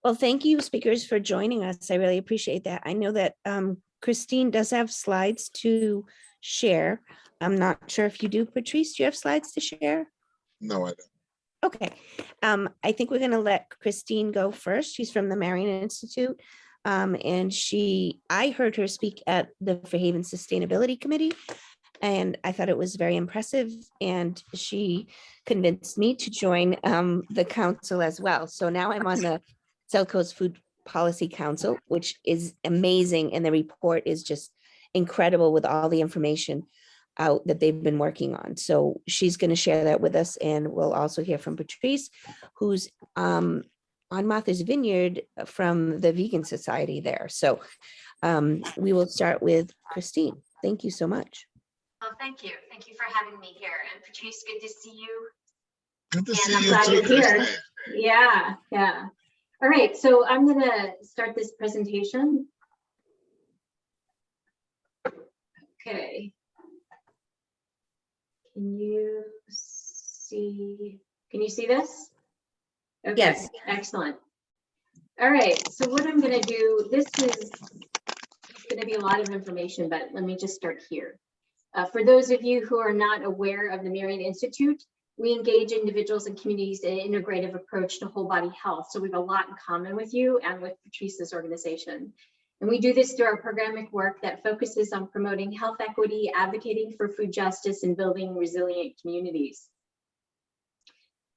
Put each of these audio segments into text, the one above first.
Well, thank you, speakers, for joining us. I really appreciate that. I know that Christine does have slides to share. I'm not sure if you do, Patrice. Do you have slides to share? No, I don't. Okay. I think we're going to let Christine go first. She's from the Marion Institute. And I heard her speak at the Fairhaven Sustainability Committee, and I thought it was very impressive. And she convinced me to join the council as well. So now I'm on the Southcoast Food Policy Council, which is amazing. And the report is just incredible with all the information out that they've been working on. So she's going to share that with us. And we'll also hear from Patrice, who's on Martha's Vineyard from the Vegan Society there. So we will start with Christine. Thank you so much. Well, thank you. Thank you for having me here. And Patrice, good to see you. Good to see I'm you glad too, you're here. Christine. Yeah. All right, so I'm gonna start this presentation. Okay. Can you see this? Okay. Yes. Excellent. All right, so what I'm gonna do, this is gonna be a lot of information, but let me just start here. For those of you who are not aware of the Marion Institute, we engage individuals and communities in an integrative approach to whole body health. So we have a lot in common with you and with Patrice's organization. And we do this through our programmatic work that focuses on promoting health equity, advocating for food justice, and building resilient communities.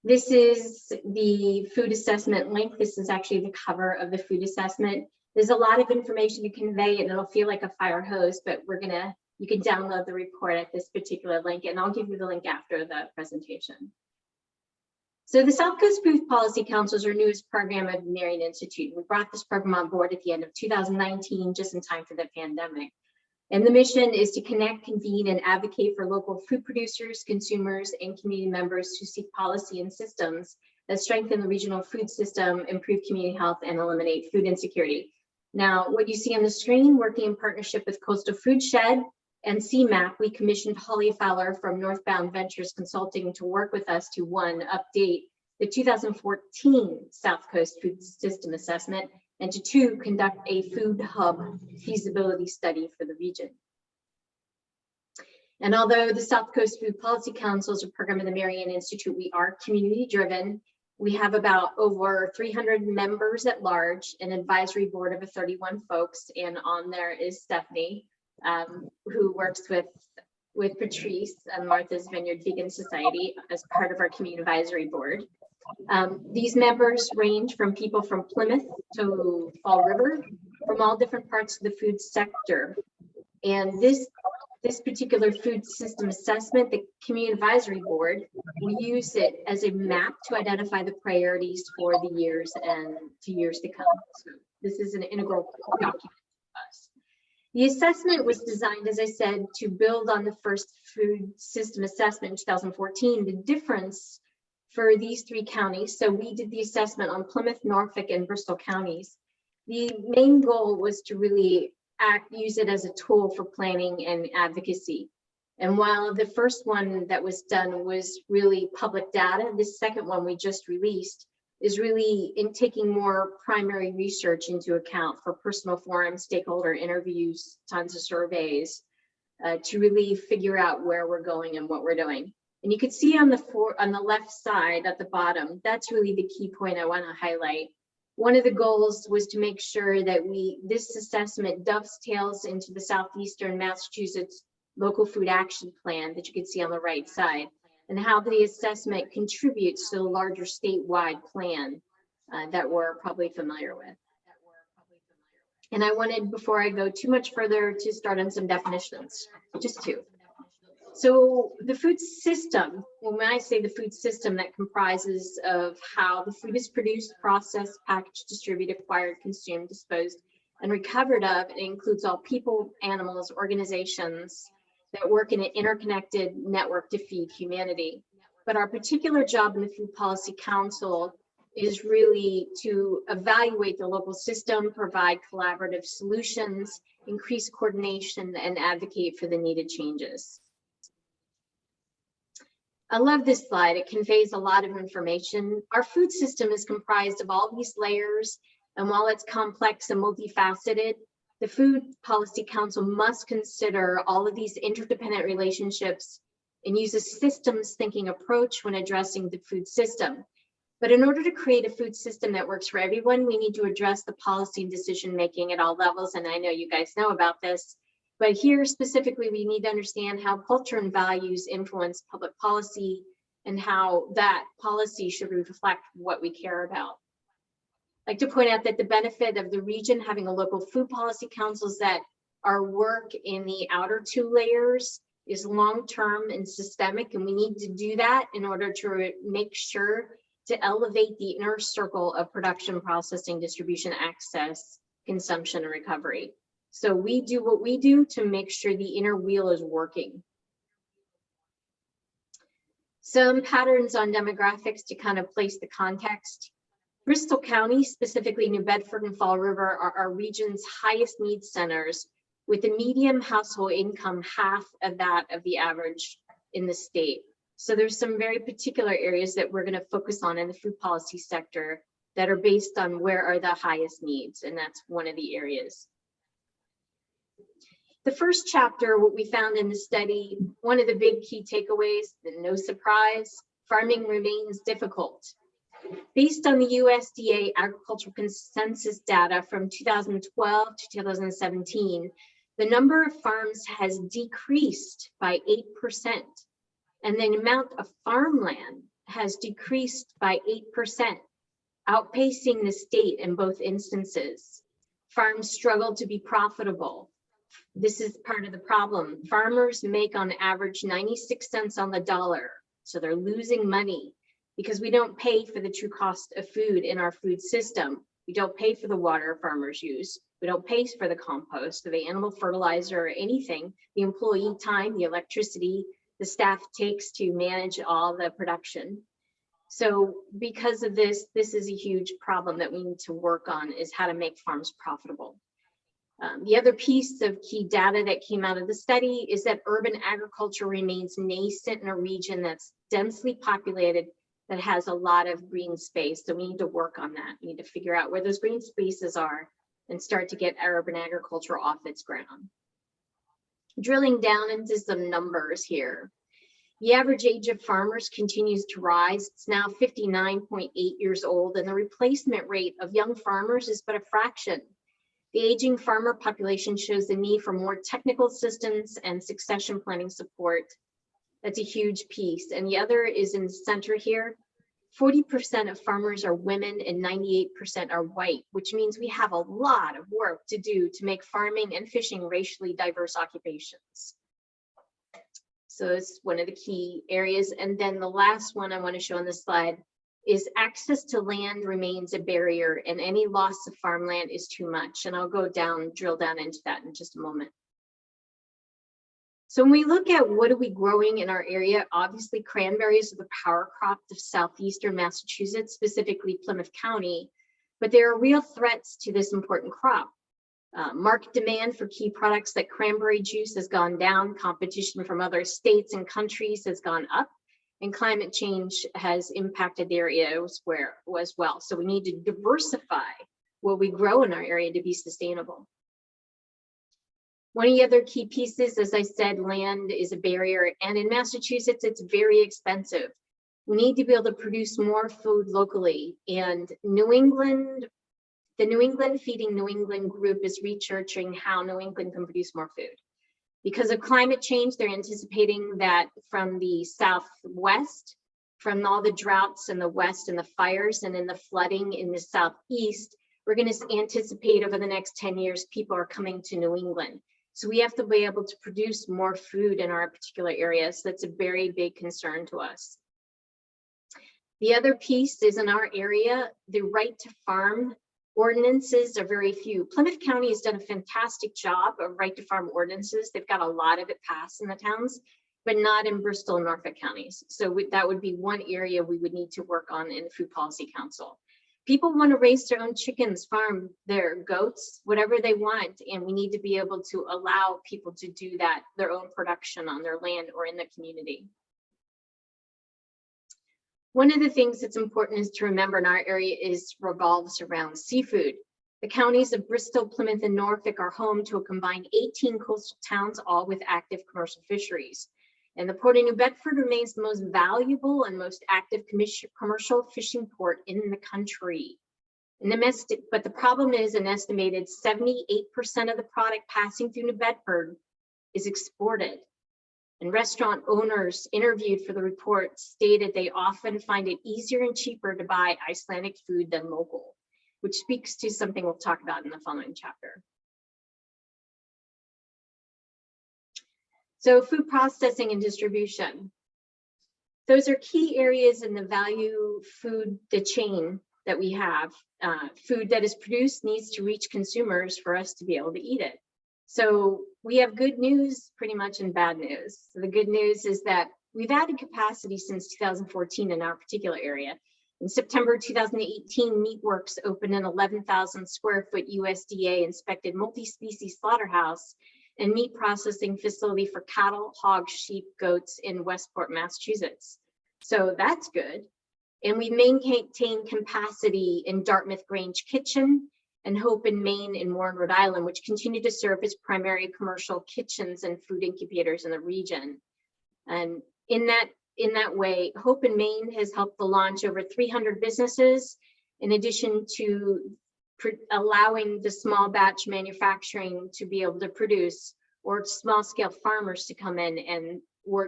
This is the food assessment link. This is actually the cover of the food assessment. There's a lot of information to convey, and it'll feel like a fire hose, but you can download the report at this particular link, and I'll give you the link after the presentation. So the Southcoast Food Policy Council is our newest program of the Marion Institute. We brought this program on board at the end of 2019, just in time for the pandemic. And the mission is to connect, convene, and advocate for local food producers, consumers, and community members to seek policy and systems that strengthen the regional food system, improve community health, and eliminate food insecurity. Now, what you see on the screen, working in partnership with Coastal Food Shed and CMAP, we commissioned Holly Fowler from Northbound Ventures Consulting to work with us to, one, update the 2014 South Coast Food System Assessment, and to, two, conduct a food hub feasibility study for the region. And although the South Coast Food Policy Council is a program of the Marion Institute, we are community driven. We have about over 300 members at large, an advisory board of 31 folks, and on there is Stephanie, who works with Patrice and Martha's Vineyard Vegan Society as part of our community advisory board. These members range from people from Plymouth to Fall River, from all different parts of the food sector. And this particular food system assessment, the community advisory board, we use it as a map to identify the priorities for the years and to years to come. So this is an integral document to us. The assessment was designed, as I said, to build on the first food system assessment in 2014. The difference for these three counties, so we did the assessment on Plymouth, Norfolk, and Bristol counties. The main goal was to really use it as a tool for planning and advocacy. And while the first one that was done was really public data, this second one we just released is really in taking more primary research into account for personal forums, stakeholder interviews, tons of surveys, to really figure out where we're going and what we're doing. And you can see on the left side at the bottom, that's really the key point I want to highlight. One of the goals was to make sure that this assessment dovetails into the Southeastern Massachusetts Local Food Action Plan that you can see on the right side, and how the assessment contributes to the larger statewide plan that we're probably familiar with. And I wanted, before I go too much further, to start on some definitions, just two. So the food system, when I say the food system, that comprises of how the food is produced, processed, packaged, distributed, acquired, consumed, disposed, and recovered of. It includes all people, animals, organizations that work in an interconnected network to feed humanity. But our particular job in the Food Policy Council is really to evaluate the local system, provide collaborative solutions, increase coordination, and advocate for the needed changes. I love this slide. It conveys a lot of information. Our food system is comprised of all these layers And while it's complex and multifaceted, the Food Policy Council must consider all of these interdependent relationships and use a systems thinking approach when addressing the food system. But in order to create a food system that works for everyone, we need to address the policy and decision making at all levels. And I know you guys know about this, but here specifically, we need to understand how culture and values influence public policy and how that policy should reflect what we care about. I'd like to point out that the benefit of the region having a local food policy council is that our work in the outer two layers is long-term and systemic, and we need to do that in order to make sure to elevate the inner circle of production, processing, distribution, access, consumption, and recovery. So we do what we do to make sure the inner wheel is working. Some patterns on demographics to kind of place the context. Bristol County, specifically New Bedford and Fall River, are our region's highest needs centers, with a median household income half of that of the average in the state. So there's some very particular areas that we're going to focus on in the food policy sector that are based on where are the highest needs, and that's one of the areas. The first chapter, what we found in the study, one of the big key takeaways, no surprise, farming remains difficult. Based on the USDA agricultural consensus data from 2012 to 2017, the number of farms has decreased by 8%, and the amount of farmland has decreased by 8%, outpacing the state in both instances. Farms struggle to be profitable. This is part of the problem. Farmers make on average 96 cents on the dollar, so they're losing money because we don't pay for the true cost of food in our food system. We don't pay for the water farmers use. We don't pay for the compost, or the animal fertilizer, or anything, the employee time, the electricity, the staff takes to manage all the production. So because of this, this is a huge problem that we need to work on, is how to make farms profitable. The other piece of key data that came out of the study is that urban agriculture remains nascent in a region that's densely populated, that has a lot of green space. So we need to work on that. We need to figure out where those green spaces are and start to get urban agriculture off its ground. Drilling down into some numbers here. The average age of farmers continues to rise. It's now 59.8 years old, and the replacement rate of young farmers is but a fraction. The aging farmer population shows the need for more technical assistance and succession planning support. That's a huge piece. And the other is in the center here. 40% of farmers are women and 98% are white, which means we have a lot of work to do to make farming and fishing racially diverse occupations. So it's one of the key areas. And then the last one I want to show on this slide is access to land remains a barrier, and any loss of farmland is too much. And I'll drill down into that in just a moment. So when we look at what are we growing in our area, obviously cranberries are the power crop of southeastern Massachusetts, specifically Plymouth County, but there are real threats to this important crop. Market demand for key products like cranberry juice has gone down, competition from other states and countries has gone up, and climate change has impacted the area as well. So we need to diversify what we grow in our area to be sustainable. One of the other key pieces, as I said, land is a barrier, and in Massachusetts, it's very expensive. We need to be able to produce more food locally, and New England, the New England Feeding New England group is researching how New England can produce more food. Because of climate change, they're anticipating that from the Southwest, from all the droughts in the West and the fires and in the flooding in the Southeast, we're going to anticipate over the next 10 years, people are coming to New England. So we have to be able to produce more food in our particular areas. So that's a very big concern to us. The other piece is in our area, the right to farm ordinances are very few. Plymouth County has done a fantastic job of right to farm ordinances. They've got a lot of it passed in the towns, but not in Bristol and Norfolk counties. So that would be one area we would need to work on in the Food Policy Council. People want to raise their own chickens, farm their goats, whatever they want, and we need to be able to allow people to do that, their own production on their land or in the community. One of the things that's important is to remember in our area revolves around seafood. The counties of Bristol, Plymouth, and Norfolk are home to a combined 18 coastal towns, all with active commercial fisheries. And the Port of New Bedford remains the most valuable and most active commercial fishing port in the country. But the problem is an estimated 78% of the product passing through New Bedford is exported. And restaurant owners interviewed for the report stated they often find it easier and cheaper to buy Icelandic food than local, which speaks to something we'll talk about in the following chapter. So food processing and distribution. Those are key areas in the the chain that we have. Food that is produced needs to reach consumers for us to be able to eat it. So we have good news pretty much and bad news. So the good news is that we've added capacity since 2014 in our particular area. In September 2018, Meatworks opened an 11,000 square foot USDA inspected multi-species slaughterhouse and meat processing facility for cattle, hogs, sheep, goats in Westport, Massachusetts. So that's good. And we maintain capacity in Dartmouth Grange Kitchen and Hope in Maine and Warren, Rhode Island, which continue to serve as primary commercial kitchens and food incubators in the region. And in that way, Hope in Maine has helped to launch over 300 businesses, in addition to allowing the small batch manufacturing to be able to produce, or small scale farmers to come in and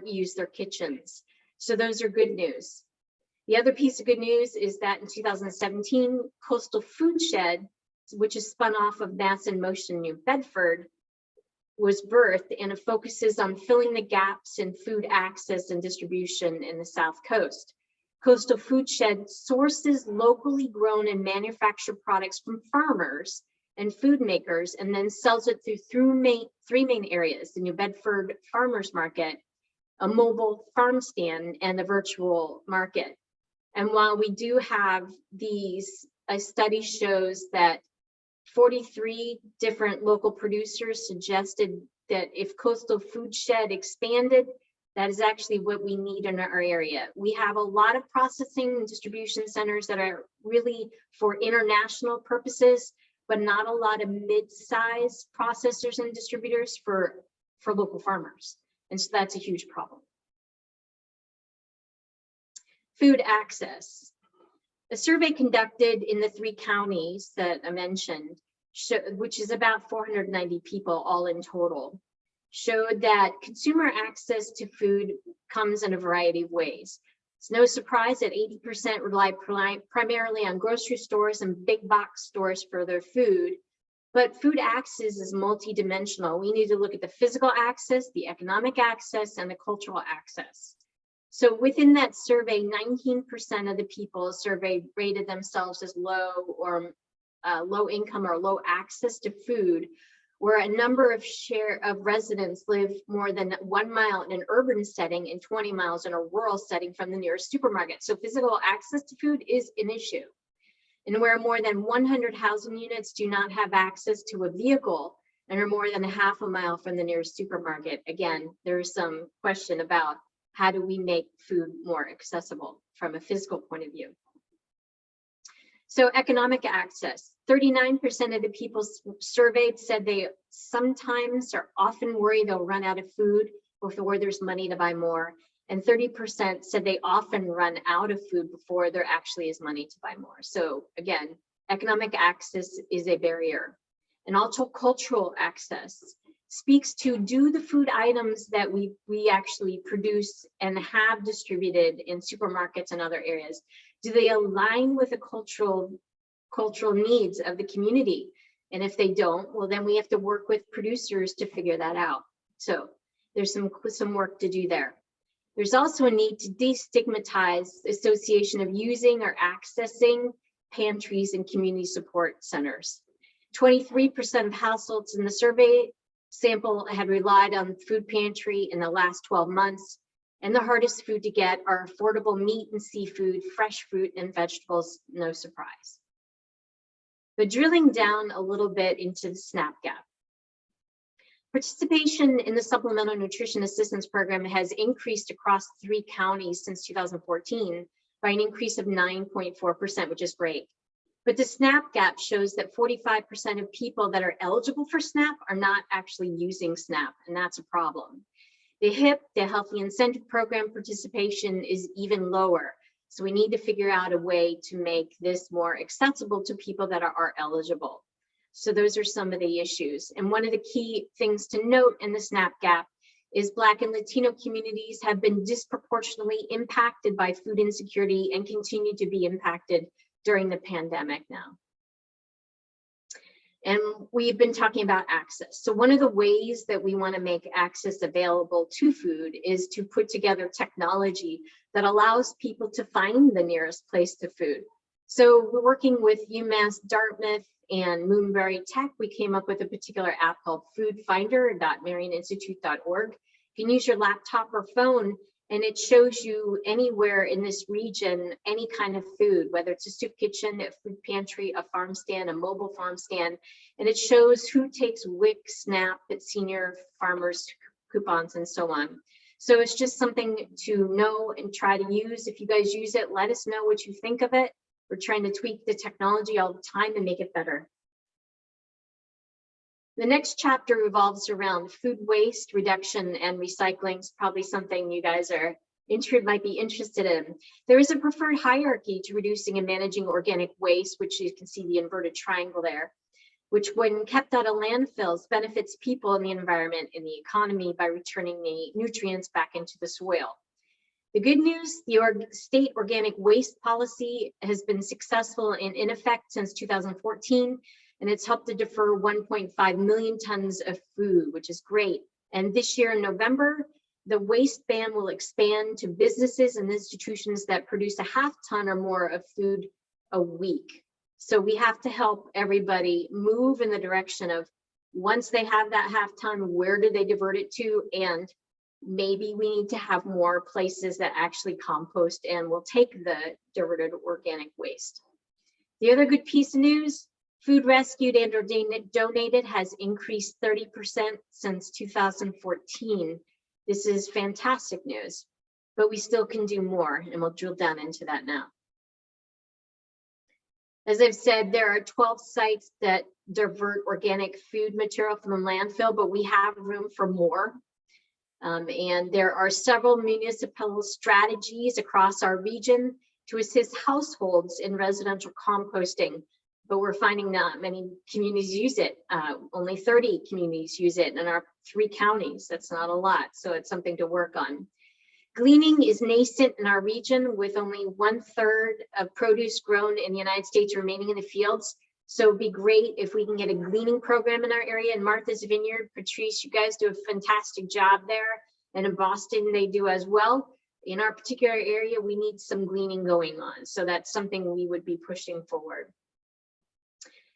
use their kitchens. So those are good news. The other piece of good news is that in 2017, Coastal Food Shed, which is spun off of Mass in Motion New Bedford, was birthed, and it focuses on filling the gaps in food access and distribution in the South Coast. Coastal Food Shed sources locally grown and manufactured products from farmers and food makers, and then sells it through three main areas: the New Bedford Farmers Market, a mobile farm stand, and the virtual market. And while we do have these, a study shows that 43 different local producers suggested that if Coastal Food Shed expanded, that is actually what we need in our area. We have a lot of processing and distribution centers that are really for international purposes, but not a lot of mid-size processors and distributors for local farmers. And so that's a huge problem. Food access. A survey conducted in the 3 counties that I mentioned, which is about 490 people all in total, showed that consumer access to food comes in a variety of ways. It's no surprise that 80% rely primarily on grocery stores and big box stores for their food, but food access is multidimensional. We need to look at the physical access, the economic access, and the cultural access. So within that survey, 19% of the people surveyed rated themselves as low or low income or low access to food, where a number of residents live more than 1 mile in an urban setting and 20 miles in a rural setting from the nearest supermarket. So physical access to food is an issue. And where more than 100 housing units do not have access to a vehicle and are more than a half a mile from the nearest supermarket, again, there's some question about how do we make food more accessible from a physical point of view. So economic access, 39% of the people surveyed said they sometimes or often worry they'll run out of food before there's money to buy more. And 30% said they often run out of food before there actually is money to buy more. So again, economic access is a barrier. And also cultural access speaks to, do the food items that we actually produce and have distributed in supermarkets and other areas, do they align with the cultural needs of the community? And if they don't, well, then we have to work with producers to figure that out. So there's some work to do there. There's also a need to destigmatize the association of using or accessing pantries and community support centers. 23% of households in the survey sample had relied on food pantry in the last 12 months. And the hardest food to get are affordable meat and seafood, fresh fruit and vegetables, no surprise. But drilling down a little bit into the SNAP gap. Participation in the Supplemental Nutrition Assistance Program has increased across 3 counties since 2014, by an increase of 9.4%, which is great. But the SNAP gap shows that 45% of people that are eligible for SNAP are not actually using SNAP, and that's a problem. The HIP, the Healthy Incentive Program participation, is even lower. So we need to figure out a way to make this more accessible to people that are eligible. So those are some of the issues. And one of the key things to note in the SNAP gap is Black and Latino communities have been disproportionately impacted by food insecurity and continue to be impacted during the pandemic now. And we've been talking about access. So one of the ways that we want to make access available to food is to put together technology that allows people to find the nearest place to food. So we're working with UMass Dartmouth and Moonberry Tech. We came up with a particular app called foodfinder.marioninstitute.org. You can use your laptop or phone, and it shows you anywhere in this region, any kind of food, whether it's a soup kitchen, a food pantry, a farm stand, a mobile farm stand, and it shows who takes WIC, SNAP, senior farmers coupons, and so on. So it's just something to know and try to use. If you guys use it, let us know what you think of it. We're trying to tweak the technology all the time and make it better. The next chapter revolves around food waste reduction and recycling. It's probably something you guys might be interested in. There is a preferred hierarchy to reducing and managing organic waste, which you can see the inverted triangle there, which when kept out of landfills benefits people in the environment and the economy by returning the nutrients back into the soil. The good news, the state organic waste policy has been successful and in effect since 2014. And it's helped to defer 1.5 million tons of food, which is great. And this year in November, the waste ban will expand to businesses and institutions that produce a half ton or more of food a week. So we have to help everybody move in the direction of, once they have that half ton, where do they divert it to? And maybe we need to have more places that actually compost and will take the diverted organic waste. The other good piece of news, food rescued and or donated has increased 30% since 2014. This is fantastic news, but we still can do more, and we'll drill down into that now. As I've said, there are 12 sites that divert organic food material from the landfill, but we have room for more. And there are several municipal strategies across our region to assist households in residential composting. But we're finding not many communities use it. Only 30 communities use it in our 3 counties. That's not a lot, so it's something to work on. Gleaning is nascent in our region, with only 1/3 of produce grown in the United States remaining in the fields. So it'd be great if we can get a gleaning program in our area. In Martha's Vineyard, Patrice, you guys do a fantastic job there. And in Boston, they do as well. In our particular area, we need some gleaning going on. So that's something we would be pushing forward.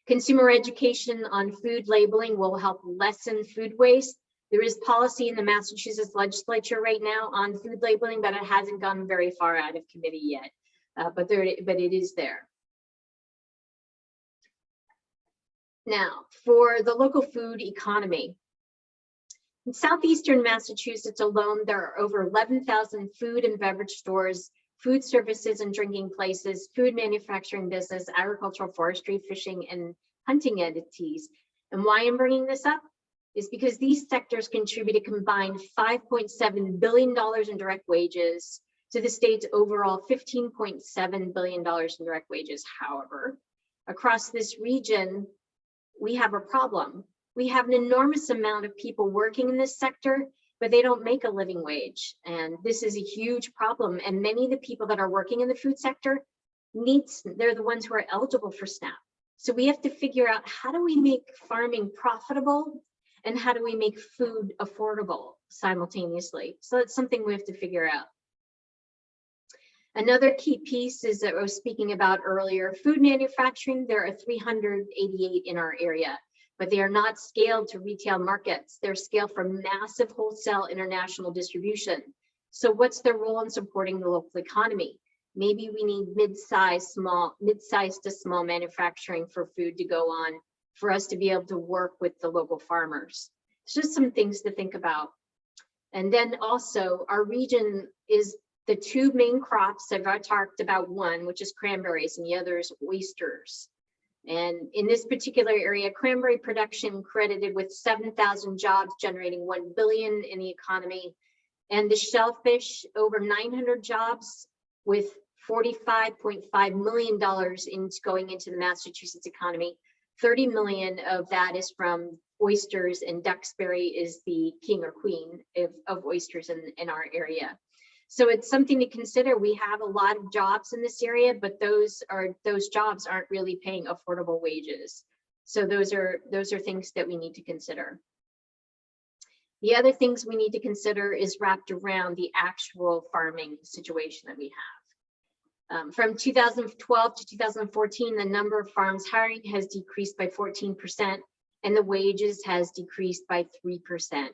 Consumer education on food labeling will help lessen food waste. There is policy in the Massachusetts legislature right now on food labeling, but it hasn't gone very far out of committee yet. But it is there. Now, for the local food economy. In southeastern Massachusetts alone, there are over 11,000 food and beverage stores, food services and drinking places, food manufacturing business, agricultural, forestry, fishing, and hunting entities. And why I'm bringing this up is because these sectors contribute a combined $5.7 billion in direct wages to the state's overall $15.7 billion in direct wages. However, across this region, we have a problem. We have an enormous amount of people working in this sector, but they don't make a living wage. And this is a huge problem. And many of the people that are working in the food sector, they're the ones who are eligible for SNAP. So we have to figure out, how do we make farming profitable and how do we make food affordable simultaneously? So that's something we have to figure out. Another key piece is that I was speaking about earlier, food manufacturing. There are 388 in our area, but they are not scaled to retail markets. They're scaled for massive wholesale international distribution. So what's their role in supporting the local economy? Maybe we need mid-sized to small manufacturing for food to go on for us to be able to work with the local farmers. It's just some things to think about. And then also our region is The two main crops I've already talked about, one, which is cranberries, and the other is oysters. And in this particular area, cranberry production credited with 7,000 jobs, generating 1 billion in the economy. And the shellfish, over 900 jobs with $45.5 million going into the Massachusetts economy. 30 million of that is from oysters, and Duxbury is the king or queen of oysters in our area. So it's something to consider. We have a lot of jobs in this area, but those jobs aren't really paying affordable wages. So those are things that we need to consider. The other things we need to consider is wrapped around the actual farming situation that we have. From 2012 to 2014, the number of farms hiring has decreased by 14%, and the wages has decreased by 3%.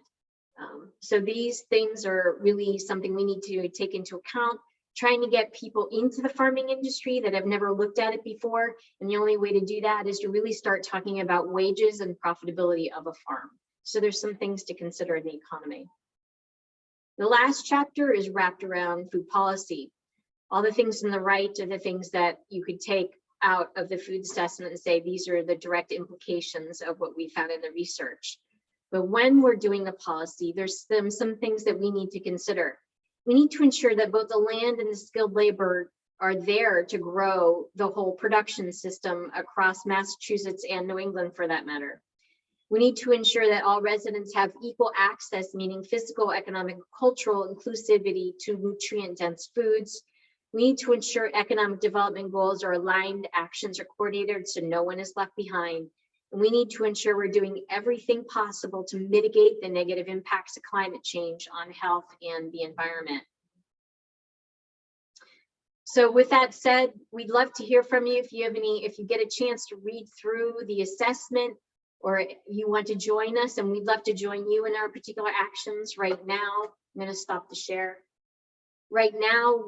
So these things are really something we need to take into account, trying to get people into the farming industry that have never looked at it before. And the only way to do that is to really start talking about wages and profitability of a farm. So there's some things to consider in the economy. The last chapter is wrapped around food policy. All the things on the right are the things that you could take out of the food assessment and say, these are the direct implications of what we found in the research. But when we're doing the policy, there's some things that we need to consider. We need to ensure that both the land and the skilled labor are there to grow the whole production system across Massachusetts and New England, for that matter. We need to ensure that all residents have equal access, meaning physical, economic, cultural inclusivity to nutrient-dense foods. We need to ensure economic development goals are aligned, actions are coordinated, so no one is left behind. And we need to ensure we're doing everything possible to mitigate the negative impacts of climate change on health and the environment. So with that said, we'd love to hear from you if you get a chance to read through the assessment, or you want to join us, and we'd love to join you in our particular actions. Right now, I'm going to stop the share. Right now,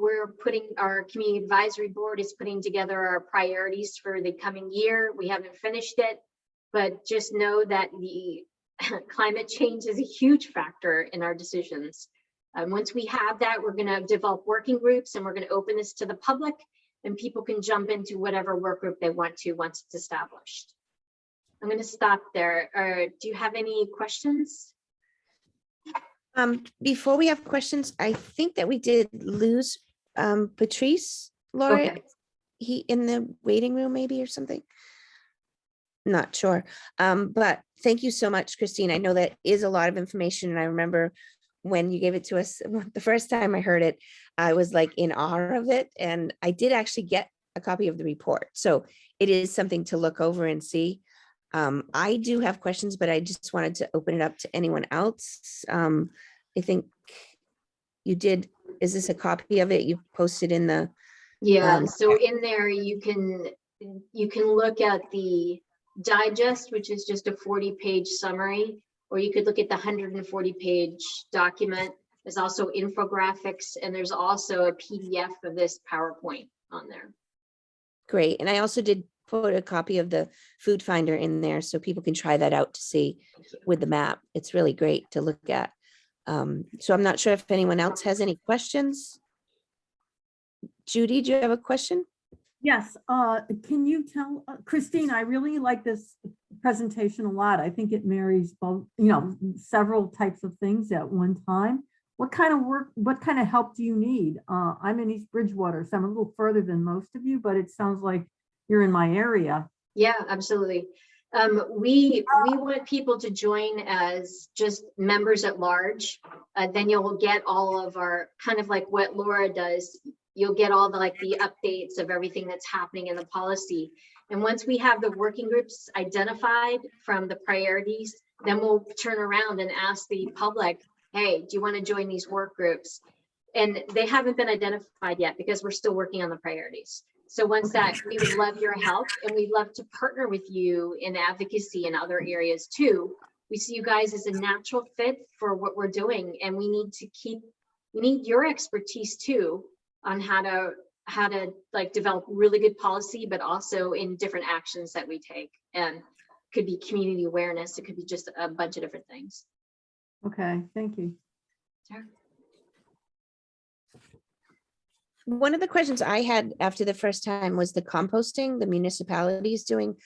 our community advisory board is putting together our priorities for the coming year. We haven't finished it, but just know that the climate change is a huge factor in our decisions. Once we have that, we're going to develop working groups, and we're going to open this to the public, and people can jump into whatever work group they want to once it's established. I'm going to stop there. Do you have any questions? Before we have questions, I think that we did lose Patrice, Laura. Okay. He in the waiting room maybe or something. Not sure. But thank you so much, Christine. I know that is a lot of information. And I remember when you gave it to us, the first time I heard it, I was like in awe of it. And I did actually get a copy of the report. So it is something to look over and see. I do have questions, but I just wanted to open it up to anyone else. I think you did. Is this a copy of it? You posted in the. Yeah, so in there you can look at the digest, which is just a 40-page summary, or you could look at the 140-page document. There's also infographics, and there's also a PDF of this PowerPoint on there. Great. And I also did put a copy of the food finder in there so people can try that out to see with the map. It's really great to look at. So I'm not sure if anyone else has any questions. Judy, do you have a question? Yes. Can you tell Christine, I really like this presentation a lot. I think it marries both, several types of things at one time. What kind of work, what kind of help do you need? I'm in East Bridgewater, so I'm a little further than most of you, but it sounds like you're in my area. Yeah, absolutely. We want people to join as just members at large. Then you'll get all of our, kind of like what Laura does, you'll get all the updates of everything that's happening in the policy. And once we have the working groups identified from the priorities, then we'll turn around and ask the public, hey, do you want to join these work groups? And they haven't been identified yet because we're still working on the priorities. So once that, we would love your help, and we'd love to partner with you in advocacy in other areas too. We see you guys as a natural fit for what we're doing, and we need your expertise too on how to develop really good policy, but also in different actions that we take. And it could be community awareness, it could be just a bunch of different things. Okay, thank you. Sure. One of the questions I had after the first time was the composting, the municipalities doing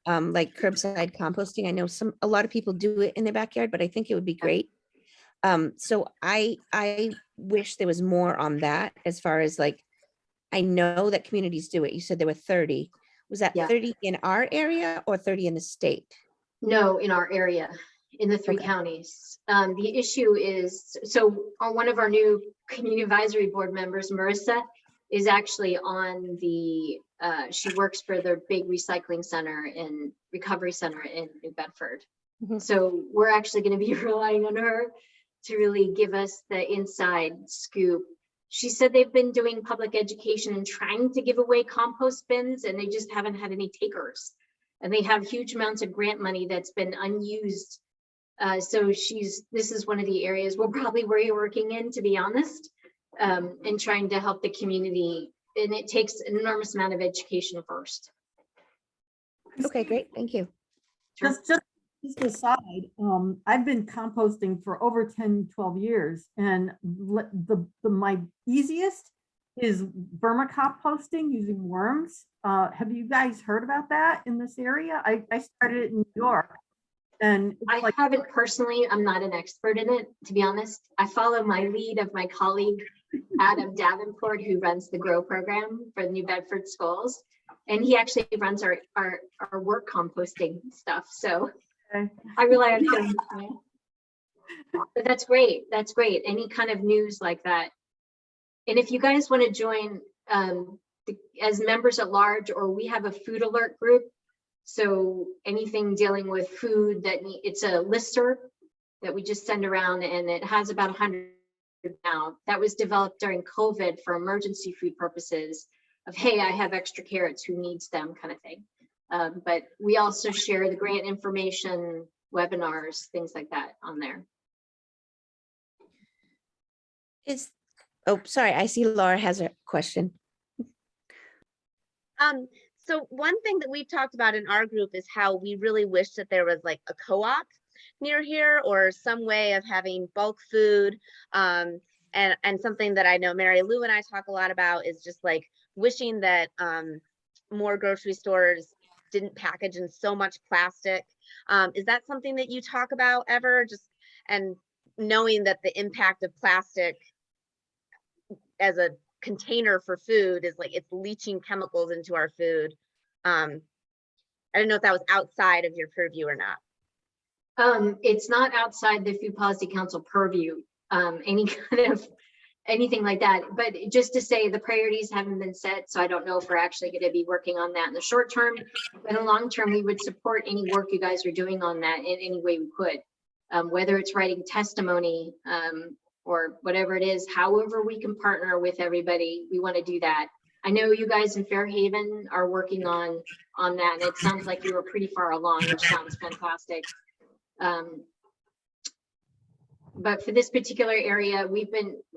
like curbside composting. I know a lot of people do it in their backyard, but I think it would be great. So I wish there was more on that as far as like, I know that communities do it. You said there were 30. Was that Yeah. 30 in our area or 30 in the state? No, in our area, in the 3 Okay. counties. The issue is, so on one of our new community advisory board members, Marissa, is actually on the, she works for the big recycling center and recovery center in New Bedford. Mhm. So we're actually going to be relying on her to really give us the inside scoop. She said they've been doing public education and trying to give away compost bins, and they just haven't had any takers. And they have huge amounts of grant money that's been unused. So this is one of the areas we'll probably be working in, to be honest, and trying to help the community. And it takes an enormous amount of education first. Okay, great. Thank you. Just aside, I've been composting for over 10, 12 years, and my easiest is vermicomposting using worms. Have you guys heard about that in this area? I started it in New York. And I haven't personally, I'm not an expert in it, to be honest. I follow my lead of my colleague, Adam Davenport, who runs the GROW program for the New Bedford schools. And he actually runs our work composting stuff. So okay. I rely on him. But that's great. That's great. Any kind of news like that. And if you guys want to join as members at large, or we have a food alert group. So anything dealing with food it's a listserv that we just send around, and it has about 100 now. That was developed during COVID for emergency food purposes of, hey, I have extra carrots, who needs them, kind of thing. But we also share the grant information, webinars, things like that on there. Oh, sorry. I see Laura has a question. So one thing that we've talked about in our group is how we really wish that there was like a co-op near here, or some way of having bulk food. And something that I know Mary Lou and I talk a lot about is just like wishing that more grocery stores didn't package in so much plastic. Is that something that you talk about ever? And knowing that the impact of plastic as a container for food is like, it's leaching chemicals into our food. I don't know if that was outside of your purview or not. It's not outside the Food Policy Council purview, anything like that. But just to say, the priorities haven't been set, so I don't know if we're actually going to be working on that in the short term. But in the long term, we would support any work you guys are doing on that in any way we could, whether it's writing testimony or whatever it is. However we can partner with everybody, we want to do that. I know you guys in Fairhaven are working on that, and it sounds like you were pretty far along, which sounds fantastic. But for this particular area,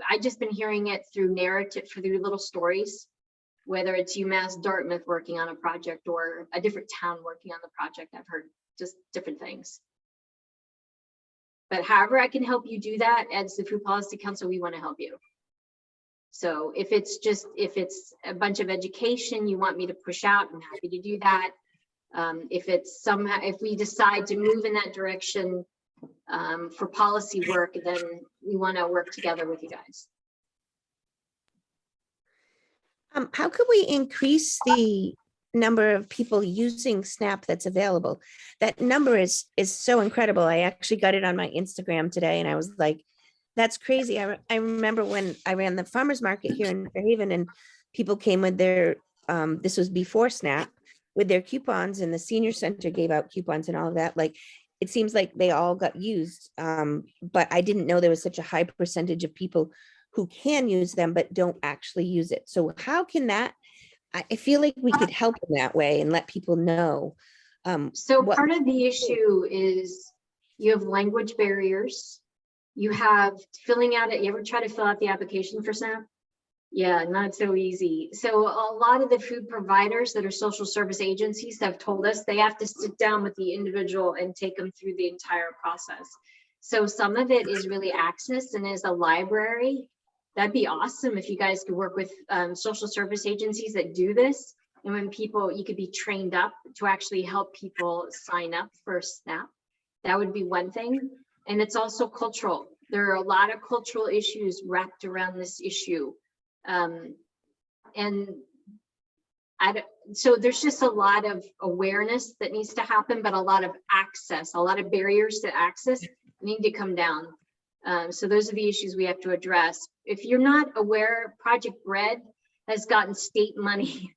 I've just been hearing it through narrative, through little stories, whether it's UMass Dartmouth working on a project or a different town working on the project. I've heard just different things. But however I can help you do that, as the Food Policy Council, we want to help you. So if it's a bunch of education you want me to push out, I'm happy to do that. If we decide to move in that direction for policy work, then we want to work together with you guys. How could we increase the number of people using SNAP that's available? That number is so incredible. I actually got it on my Instagram today, and I was like, that's crazy. I remember when I ran the farmers market here in Fairhaven, and people came with their, this was before SNAP, with their coupons, and the senior center gave out coupons and all of that. Like, it seems like they all got used, but I didn't know there was such a high percentage of people who can use them but don't actually use it. So how can that, I feel like we could help in that way and let people know. So part of the issue is you have language barriers. You have filling out it. You ever try to fill out the application for SNAP? Yeah, not so easy. So a lot of the food providers that are social service agencies have told us they have to sit down with the individual and take them through the entire process. So some of it is really access, and as a library, that'd be awesome if you guys could work with social service agencies that do this. And when people, you could be trained up to actually help people sign up for SNAP. That would be one thing. And it's also cultural. There are a lot of cultural issues wrapped around this issue. So there's just a lot of awareness that needs to happen, but a lot of access, a lot of barriers to access need to come down. So those are the issues we have to address. If you're not aware, Project Bread has gotten state money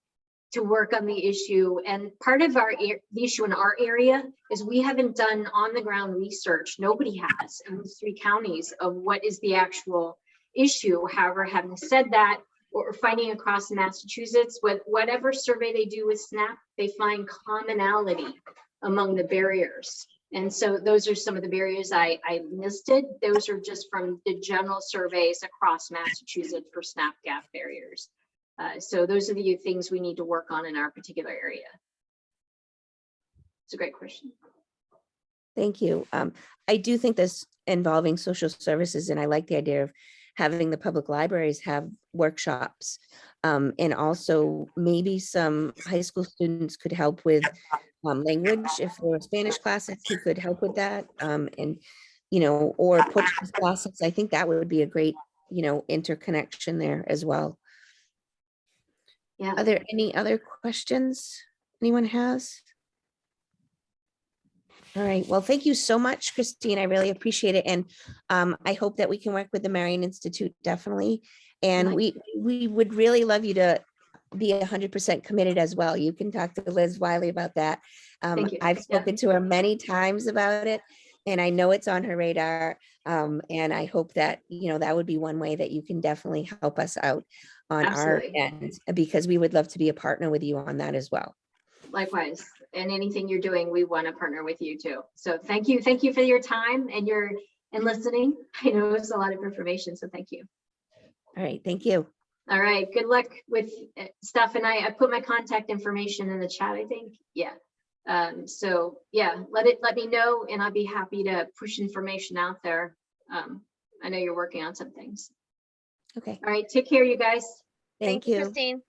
to work on the issue. And part of the issue in our area is we haven't done on the ground research. Nobody has in these 3 counties of what is the actual issue. However, having said that, what we're finding across Massachusetts, with whatever survey they do with SNAP, they find commonality among the barriers. And so those are some of the barriers I listed. Those are just from the general surveys across Massachusetts for SNAP gap barriers. So those are the things we need to work on in our particular area. It's a great question. Thank you. I do think this involving social services, and I like the idea of having the public libraries have workshops. And also maybe some high school students could help with language. If there were Spanish classes, who could help with that? And, or Portuguese classes. I think that would be a great, interconnection there as well. Yeah. Are there any other questions anyone has? All right. Well, thank you so much, Christine. I really appreciate it. And I hope that we can work with the Marion Institute, definitely. And we would really love you to be 100% committed as well. You can talk to Liz Wiley about that. Thank you. I've spoken to her many times about it, and I know it's on her radar. And I hope that, that would be one way that you can definitely help us out on Absolutely. our end, because we would love to be a partner with you on that as well. Likewise. And anything you're doing, we want to partner with you too. So thank you. Thank you for your time and listening. I know it's a lot of information, so thank you. All right. Thank you. All right. Good luck with stuff. And I put my contact information in the chat, I think. Yeah. So yeah, let me know, and I'll be happy to push information out there. I know you're working on some things. Okay. All right. Take care, you guys. Thank you. Christine.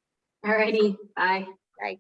All righty. Bye. Bye.